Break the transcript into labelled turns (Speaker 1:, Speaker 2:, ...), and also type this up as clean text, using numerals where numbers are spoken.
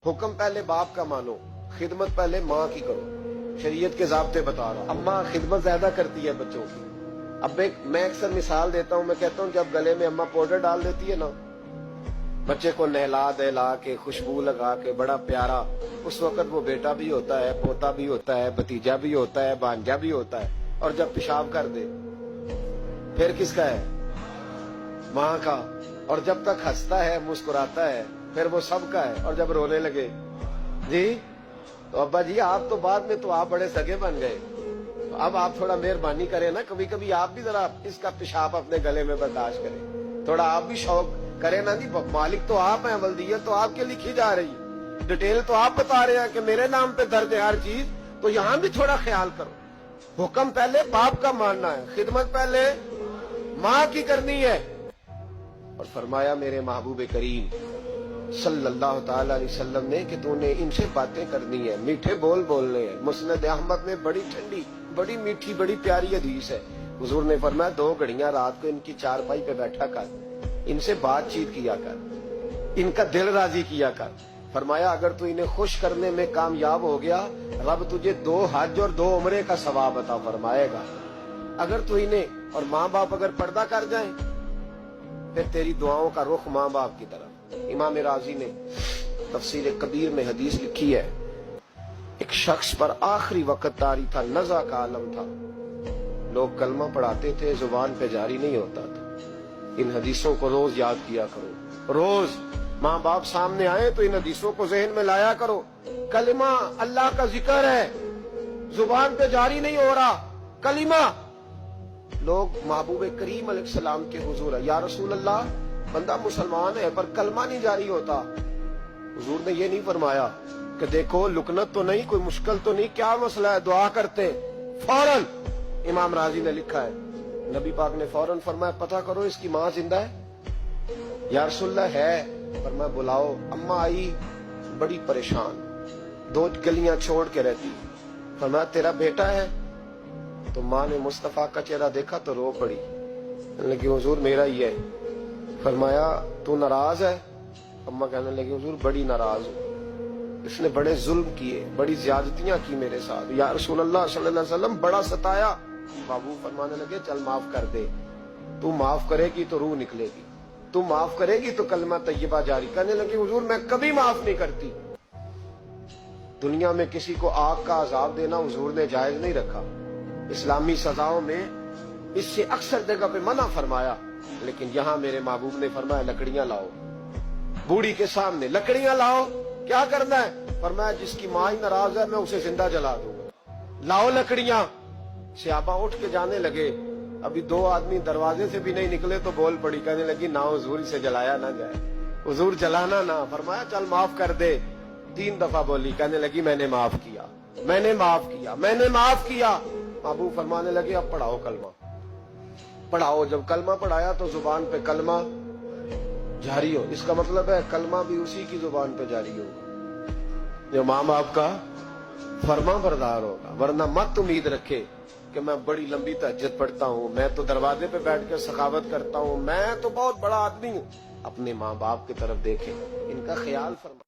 Speaker 1: حکم پہلے باپ کا مانو، خدمت پہلے ماں کی کرو، شریعت کے ضابطے بتا رہا ہوں۔ اماں خدمت زیادہ کرتی ہے بچوں کی۔ اب میں اکثر مثال دیتا ہوں، میں کہتا ہوں جب گلے میں اماں پاؤڈر ڈال دیتی ہے نا، بچے کو نہلا دہلا کے خوشبو لگا کے بڑا پیارا، اس وقت وہ بیٹا بھی ہوتا ہے، پوتا بھی ہوتا ہے، بھتیجا بھی ہوتا ہے، بھانجا بھی ہوتا ہے، اور جب پیشاب کر دے پھر کس کا ہے؟ ماں کا۔ اور جب تک ہنستا ہے مسکراتا ہے پھر وہ سب کا ہے، اور جب رونے لگے جی تو ابا جی آپ تو بعد میں تو آپ بڑے سگے بن گئے، اب آپ تھوڑا مہربانی کریں نا، کبھی کبھی آپ بھی ذرا اس کا پیشاب اپنے گلے میں برداشت کریں، تھوڑا آپ بھی شوق کریں نا جی، مالک تو آپ ہیں، ولدیت تو آپ کے لکھی جا رہی ہے، ڈیٹیل تو آپ بتا رہے ہیں کہ میرے نام پہ درج ہے ہر چیز، تو یہاں بھی تھوڑا خیال کرو۔ حکم پہلے باپ کا ماننا ہے، خدمت پہلے ماں کی کرنی ہے۔ اور فرمایا میرے محبوب کریم صلی اللہ تعالی علیہ وسلم نے کہ تو نے ان سے باتیں کرنی ہے، میٹھے بول بولنے ہیں۔ مسند احمد میں بڑی ٹھنڈی، بڑی میٹھی، بڑی پیاری حدیث ہے، حضور نے فرمایا 2 گھڑیاں رات کو ان کی چارپائی پہ بیٹھا کر، ان سے بات چیت کیا کر، ان کا دل راضی کیا کر۔ فرمایا اگر تو انہیں خوش کرنے میں کامیاب ہو گیا، رب تجھے 2 حج اور 2 عمرے کا ثواب عطا فرمائے گا۔ اگر تو انہیں اور ماں باپ اگر پردہ کر جائیں پھر تیری دعاؤں کا رخ ماں باپ کی طرف۔ امام راضی نے تفسیر کبیر میں حدیث لکھی ہے، ایک شخص پر آخری وقت طاری تھا، نزع کا عالم تھا، لوگ کلمہ پڑھاتے تھے، زبان پہ جاری نہیں ہوتا تھا۔ ان حدیثوں کو روز یاد کیا کرو، روز ماں باپ سامنے آئے تو ان حدیثوں کو ذہن میں لایا کرو۔ کلمہ اللہ کا ذکر ہے، زبان پہ جاری نہیں ہو رہا کلمہ، لوگ محبوب کریم علیہ السلام کے حضور ہے، یا رسول اللہ بندہ مسلمان ہے پر کلمہ نہیں جاری ہوتا۔ حضور نے یہ نہیں فرمایا کہ دیکھو لکنت تو نہیں، کوئی مشکل تو نہیں، کیا مسئلہ ہے، دعا کرتے فوراً۔ امام راضی نے لکھا ہے نبی پاک نے فوراً فرمایا پتہ کرو اس کی ماں زندہ ہے؟ یا رسول اللہ ہے۔ فرمایا بلاؤ۔ اماں آئی بڑی پریشان، 2 گلیاں چھوڑ کے رہتی، فرمایا تیرا بیٹا ہے؟ تو ماں نے مصطفیٰ کا چہرہ دیکھا تو رو پڑی، کہنے لگی حضور میرا ہی ہے۔ فرمایا تو ناراض ہے؟ اماں کہنے لگی حضور بڑی ناراض ہوں، اس نے بڑے ظلم کیے، بڑی زیادتیاں کی میرے ساتھ، یا رسول اللہ صلی اللہ علیہ وسلم بڑا ستایا۔ بابو فرمانے لگے چل معاف کر دے، تو معاف کرے گی تو روح نکلے گی، تو معاف کرے گی تو کلمہ طیبہ جاری۔ کہنے لگی حضور میں کبھی معاف نہیں کرتی۔ دنیا میں کسی کو آگ کا عذاب دینا حضور نے جائز نہیں رکھا، اسلامی سزاؤں میں اس سے اکثر جگہ پہ منع فرمایا، لیکن یہاں میرے محبوب نے فرمایا لکڑیاں لاؤ، بوڑھی کے سامنے لکڑیاں لاؤ، کیا کرنا ہے؟ فرمایا جس کی ماں ہی ناراض ہے میں اسے زندہ جلا دوں گا، لاؤ لکڑیاں۔ صحابہ اٹھ کے جانے لگے، ابھی 2 آدمی دروازے سے بھی نہیں نکلے تو بول پڑی، کہنے لگی نہ حضور سے جلایا نہ جائے، حضور جلانا نہ۔ فرمایا چل معاف کر دے، 3 دفعہ بولی، کہنے لگی میں نے معاف کیا، میں نے معاف کیا، میں نے معاف کیا۔ ابو فرمانے لگے اب پڑھاؤ کلمہ، پڑھاؤ۔ جب کلمہ پڑھایا تو زبان پہ کلمہ جاری ہو، اس کا مطلب ہے کلمہ بھی اسی کی زبان پہ جاری ہوگا جو ماں باپ کا فرما بردار ہوگا۔ ورنہ مت امید رکھے کہ میں بڑی لمبی تہجد پڑھتا ہوں، میں تو دروازے پہ بیٹھ کے سخاوت کرتا ہوں، میں تو بہت بڑا آدمی ہوں۔ اپنے ماں باپ کی طرف دیکھیں، ان کا خیال فرما۔